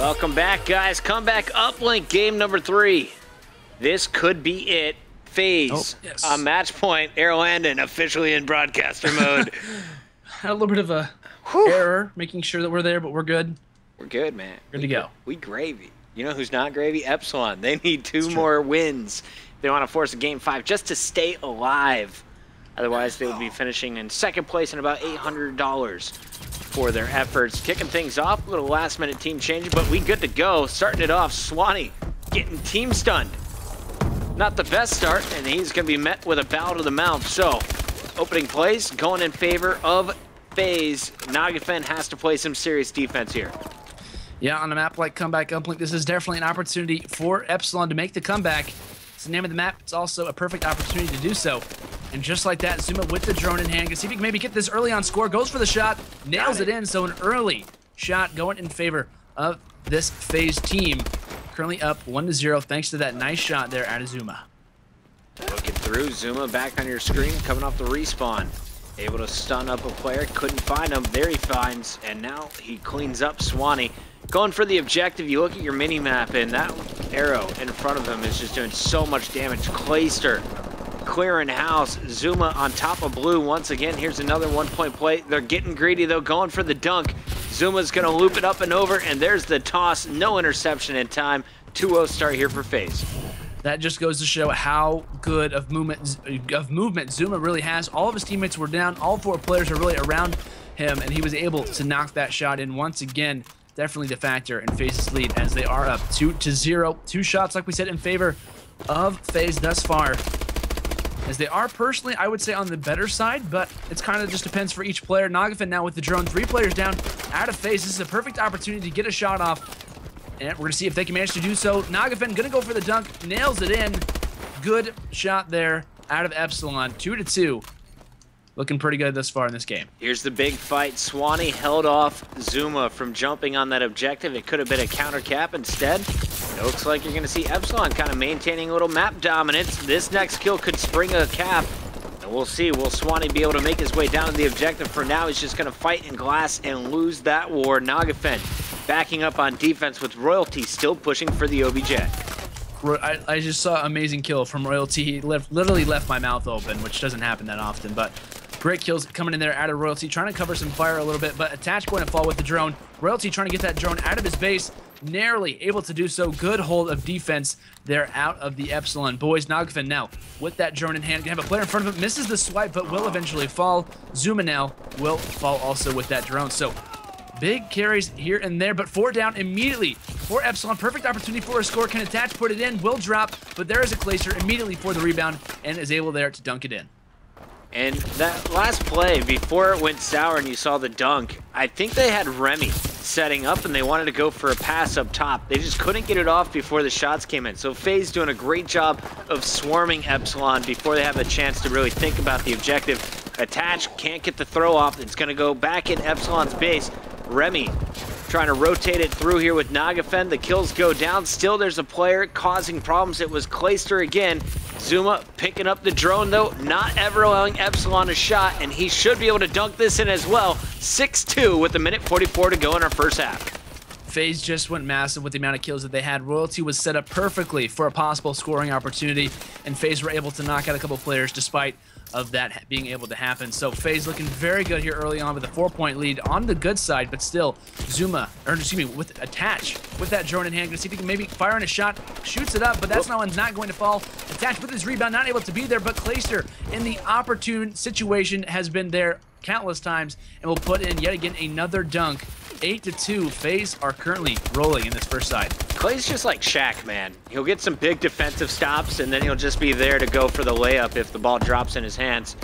Welcome back, guys. Comeback uplink game number 3. This could be it. FaZe on match point. Arrow Landon officially in broadcaster mode. Had a little bit of a error, making sure that we're there, but we're good. We're good, man. Good to go. We gravy. You know who's not gravy? Epsilon. They need 2 more wins. They want to force a game 5 just to stay alive. Otherwise, they would be finishing in 2nd place and about $800 for their efforts. Kicking things off, a little last-minute team change, but we good to go. Starting it off, Swanee getting team stunned. Not the best start, and he's going to be met with a bow to the mouth. So, opening plays going in favor of FaZe. Nagafen has to play some serious defense here. Yeah, on a map like Comeback Uplink, this is definitely an opportunity for Epsilon to make the comeback. It's the name of the map. It's also a perfect opportunity to do so. And just like that, Zuma with the drone in hand. Can see if he can maybe get this early on score. Goes for the shot, nails it in. So an early shot going in favor of this FaZe team. Currently up 1-0 thanks to that nice shot there out of Zuma. Looking through, Zuma back on your screen, coming off the respawn. Able to stun up a player, couldn't find him. There he finds, and now he cleans up Swanee. Going for the objective, you look at your mini-map, and that arrow in front of him is just doing so much damage. Clayster clearing house. Zuma on top of blue once again. Here's another 1-point play. They're getting greedy, though, going for the dunk. Zuma's going to loop it up and over, and there's the toss. No interception in time. 2-0 start here for FaZe. That just goes to show how good of movement Zuma really has. All of his teammates were down. All 4 players are really around him, and he was able to knock that shot in once again. Definitely the factor in FaZe's lead as they are up 2-0. 2 shots, like we said, in favor of FaZe thus far. As they are personally, I would say, on the better side, but it's kind of just depends for each player. Nagafen now with the drone, 3 players down out of FaZe. This is a perfect opportunity to get a shot off. And we're going to see if they can manage to do so. Nagafen going to go for the dunk, nails it in. Good shot there out of Epsilon. 2-2. Looking pretty good thus far in this game. Here's the big fight. Swanee held off Zuma from jumping on that objective. It could have been a counter cap instead. It looks like you're going to see Epsilon kind of maintaining a little map dominance. This next kill could spring a cap. And we'll see. Will Swanee be able to make his way down to the objective? For now, he's just going to fight in glass and lose that war. Nagafen backing up on defense with Royalty still pushing for the OBJ. I just saw amazing kill from Royalty. He literally left my mouth open, which doesn't happen that often, but great kills coming in there out of Royalty, trying to cover some fire a little bit, but Attach going to fall with the drone. Royalty trying to get that drone out of his base, narrowly able to do so. Good hold of defense there out of the Epsilon boys. Nagafen now with that drone in hand, gonna have a player in front of him, misses the swipe, but will eventually fall. Zuma now will fall also with that drone. So big carries here and there, but 4 down immediately for Epsilon. Perfect opportunity for a score. Can Attach put it in? Will drop, but there is a Clayster immediately for the rebound and is able there to dunk it in. And that last play, before it went sour and you saw the dunk, I think they had Remy setting up and they wanted to go for a pass up top. They just couldn't get it off before the shots came in. So FaZe doing a great job of swarming Epsilon before they have a chance to really think about the objective. Attach can't get the throw off. It's going to go back in Epsilon's base. Remy trying to rotate it through here with Nagafen. The kills go down. Still, there's a player causing problems. It was Clayster again. Zuma picking up the drone, though, not ever allowing Epsilon a shot, and he should be able to dunk this in as well. 6-2 with 1:44 to go in our first half. FaZe just went massive with the amount of kills that they had. Royalty was set up perfectly for a possible scoring opportunity, and FaZe were able to knock out a couple players despite of that being able to happen. So FaZe looking very good here early on with a 4-point lead on the good side, but still Zuma, or excuse me, with Attach with that drone in hand. Gonna see if he can maybe fire in a shot, shoots it up, but that's not going to fall. Attach with his rebound, not able to be there, but Clayster in the opportune situation has been there countless times and will put in yet again another dunk. 8-2. FaZe are currently rolling in this first side. Clay's just like Shaq, man. He'll get some big defensive stops, and then he'll just be there to go for the layup if the ball drops in his hands.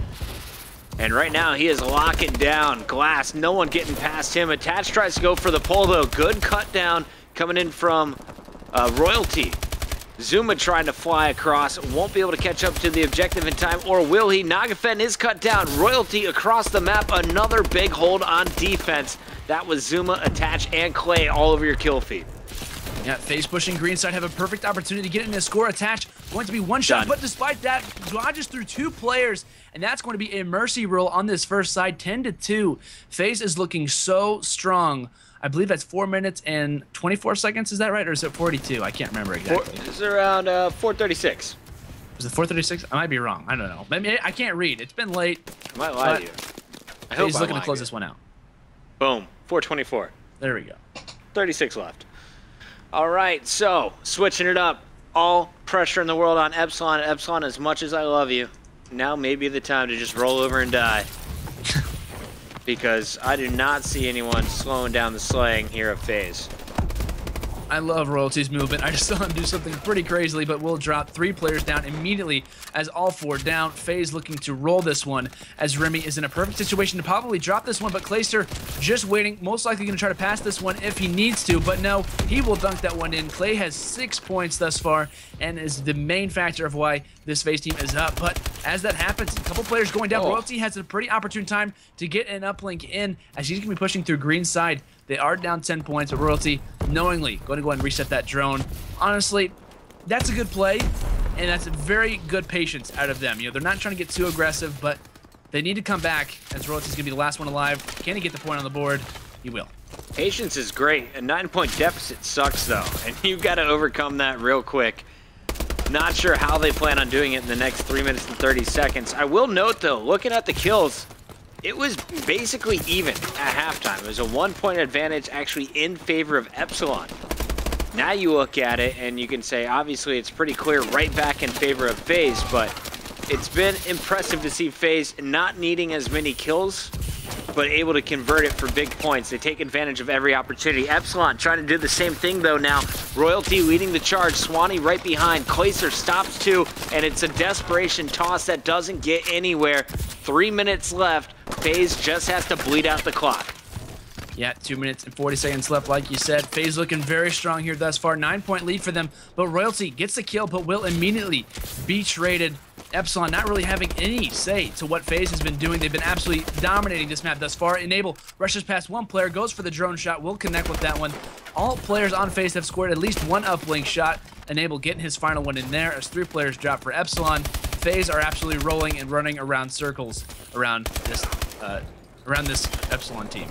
And right now, he is locking down glass. No one getting past him. Attach tries to go for the pull, though. Good cut down coming in from Royalty. Zuma trying to fly across. Won't be able to catch up to the objective in time, or will he? Nagafen is cut down. Royalty across the map. Another big hold on defense. That was Zuma, Attach, and Clay all over your kill feed. Yeah, FaZe pushing green side, have a perfect opportunity to get in a score. Attach going to be one shot, but despite that, dodges through 2 players, and that's going to be a mercy roll on this first side, 10-2. FaZe is looking so strong I believe that's 4 minutes and 24 seconds. Is that right? Or is it 42? I can't remember exactly. It's around 4:36. Is it 4:36? I might be wrong. I don't know. Maybe I can't read. It's been late. I might lie to you. I hope he's looking to close this one out. Boom. 4:24. There we go. 36 left. All right, so switching it up. All pressure in the world on Epsilon. Epsilon, as much as I love you, now may be the time to just roll over and die. Because I do not see anyone slowing down the slaying here of FaZe. I love Royalty's movement. I just saw him do something pretty crazily, but will drop 3 players down immediately as all 4 down. FaZe looking to roll this one as Remy is in a perfect situation to probably drop this one, but Clayster just waiting, most likely going to try to pass this one if he needs to, but no, he will dunk that one in. Clay has 6 points thus far and is the main factor of why this FaZe team is up, but as that happens, a couple players going down. Royalty has a pretty opportune time to get an uplink in as he's going to be pushing through green side. They are down 10 points, but Royalty knowingly going to go ahead and reset that drone. Honestly, that's a good play, and that's a very good patience out of them. You know, they're not trying to get too aggressive, but they need to come back as Royalty's going to be the last one alive. Can he get the point on the board? He will. Patience is great. A 9-point deficit sucks, though, and you've got to overcome that real quick. Not sure how they plan on doing it in the next 3 minutes and 30 seconds. I will note, though, looking at the kills, it was basically even at halftime. It was a 1-point advantage actually in favor of Epsilon. Now you look at it and you can say, obviously, it's pretty clear right back in favor of FaZe, but it's been impressive to see FaZe not needing as many kills, but able to convert it for big points. They take advantage of every opportunity. Epsilon trying to do the same thing, though, now. Royalty leading the charge. Swanee right behind. Clayster stops, too, and it's a desperation toss that doesn't get anywhere. 3 minutes left. FaZe just has to bleed out the clock. Yeah, 2 minutes and 40 seconds left, like you said. FaZe looking very strong here thus far. 9-point lead for them, but Royalty gets the kill, but will immediately be traded. Epsilon not really having any say to what FaZe has been doing. They've been absolutely dominating this map thus far. Enable rushes past one player, goes for the drone shot, will connect with that one. All players on FaZe have scored at least one uplink shot. Enable getting his final one in there as 3 players drop for Epsilon. FaZe are absolutely rolling and running around circles around this Epsilon team.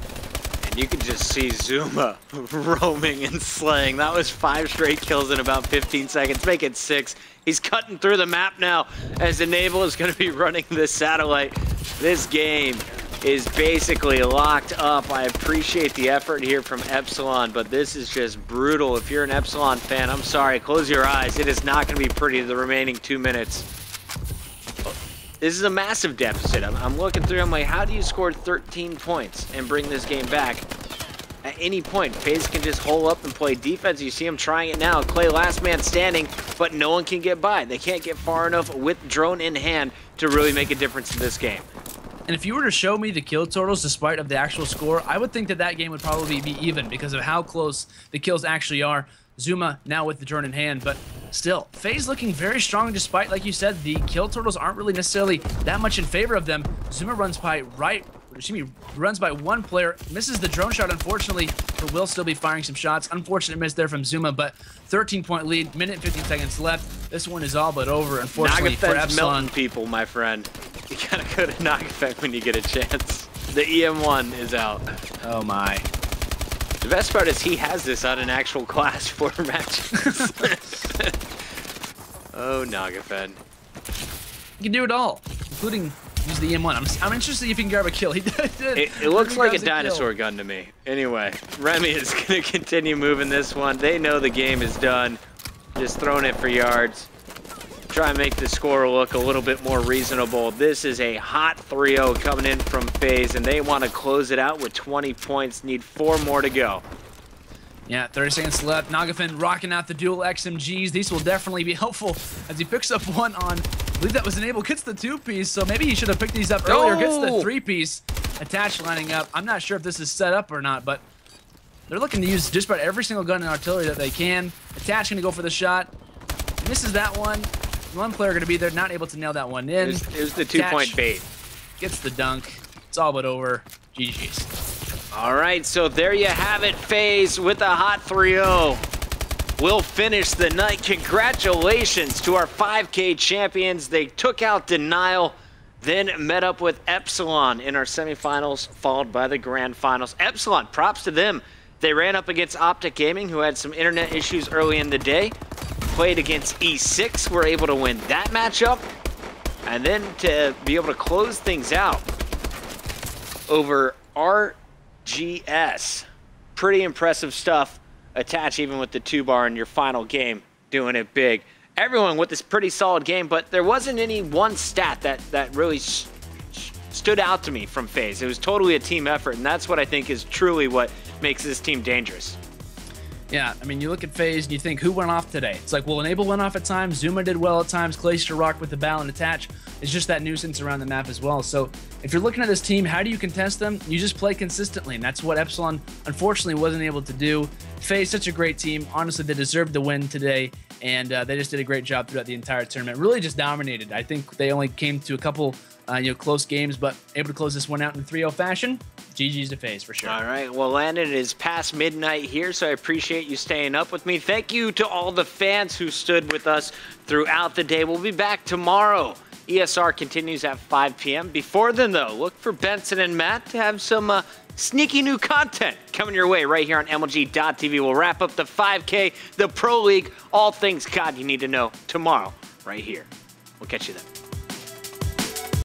And you can just see Zuma roaming and slaying. That was 5 straight kills in about 15 seconds. Make it 6. He's cutting through the map now as Enable is going to be running this satellite. This game is basically locked up. I appreciate the effort here from Epsilon, but this is just brutal. If you're an Epsilon fan, I'm sorry. Close your eyes. It is not going to be pretty the remaining 2 minutes. This is a massive deficit. I'm looking through. I'm like, how do you score 13 points and bring this game back? At any point, FaZe can just hole up and play defense. You see him trying it now. Clay last man standing, but no one can get by. They can't get far enough with drone in hand to really make a difference in this game. And if you were to show me the kill totals despite of the actual score, I would think that that game would probably be even because of how close the kills actually are. Zuma now with the drone in hand, but still, FaZe looking very strong despite, like you said, the kill totals aren't really necessarily that much in favor of them. Zuma runs by one player, misses the drone shot, unfortunately, but will still be firing some shots. Unfortunate miss there from Zuma, but 13-point lead, minute and 15 seconds left. This one is all but over, unfortunately, for Epsilon. Melting people, my friend. You gotta go to Knockeffect when you get a chance. The EM1 is out. Oh my. The best part is he has this on an actual class for matches. Oh, Nagafed. He can do it all, including use the M1. I'm interested if he can grab a kill. He did. It looks like a dinosaur gun to me. Anyway, Remy is going to continue moving this one. They know the game is done. Just throwing it for yards. Try and make the score look a little bit more reasonable. This is a hot 3-0 coming in from FaZe, and they want to close it out with 20 points. Need 4 more to go. Yeah, 30 seconds left. Nagafin rocking out the dual XMGs. These will definitely be helpful as he picks up one on, I believe that was Enable, gets the 2-piece, so maybe he should have picked these up earlier. Gets the 3-piece. Attach lining up. I'm not sure if this is set up or not, but they're looking to use just about every single gun and artillery that they can. Attach gonna go for the shot. Misses that one. One player going to be there, not able to nail that one in. It was the 2-point bait. Gets the dunk. It's all but over. GG's. All right, so there you have it. FaZe with a hot 3-0. We'll finish the night. Congratulations to our 5K champions. They took out Denial, then met up with Epsilon in our semifinals, followed by the grand finals. Epsilon, props to them. They ran up against Optic Gaming, who had some internet issues early in the day. Played against E6, were able to win that matchup. And then to be able to close things out over RGS. Pretty impressive stuff. Attach even with the 2-bar in your final game, doing it big. Everyone with this pretty solid game, but there wasn't any one stat that really stood out to me from FaZe. It was totally a team effort, and that's what I think is truly what makes this team dangerous. Yeah, I mean, you look at FaZe and you think, who went off today? It's like, well, Enable went off at times, Zuma did well at times, Glacier rocked with the Bal and Attach. It's just that nuisance around the map as well. So if you're looking at this team, how do you contest them? You just play consistently, and that's what Epsilon unfortunately wasn't able to do. FaZe, such a great team. Honestly, they deserved the win today, and they just did a great job throughout the entire tournament. Really just dominated. I think they only came to a couple close games, but able to close this one out in 3-0 fashion. GG's to FaZe for sure. All right, well, Landon, it is past midnight here, so I appreciate you staying up with me. Thank you to all the fans who stood with us throughout the day. We'll be back tomorrow. ESR continues at 5 p.m. Before then, though, look for Benson and Matt to have some sneaky new content coming your way right here on MLG.tv. We'll wrap up the 5K, the Pro League, all things God you need to know tomorrow right here. We'll catch you then.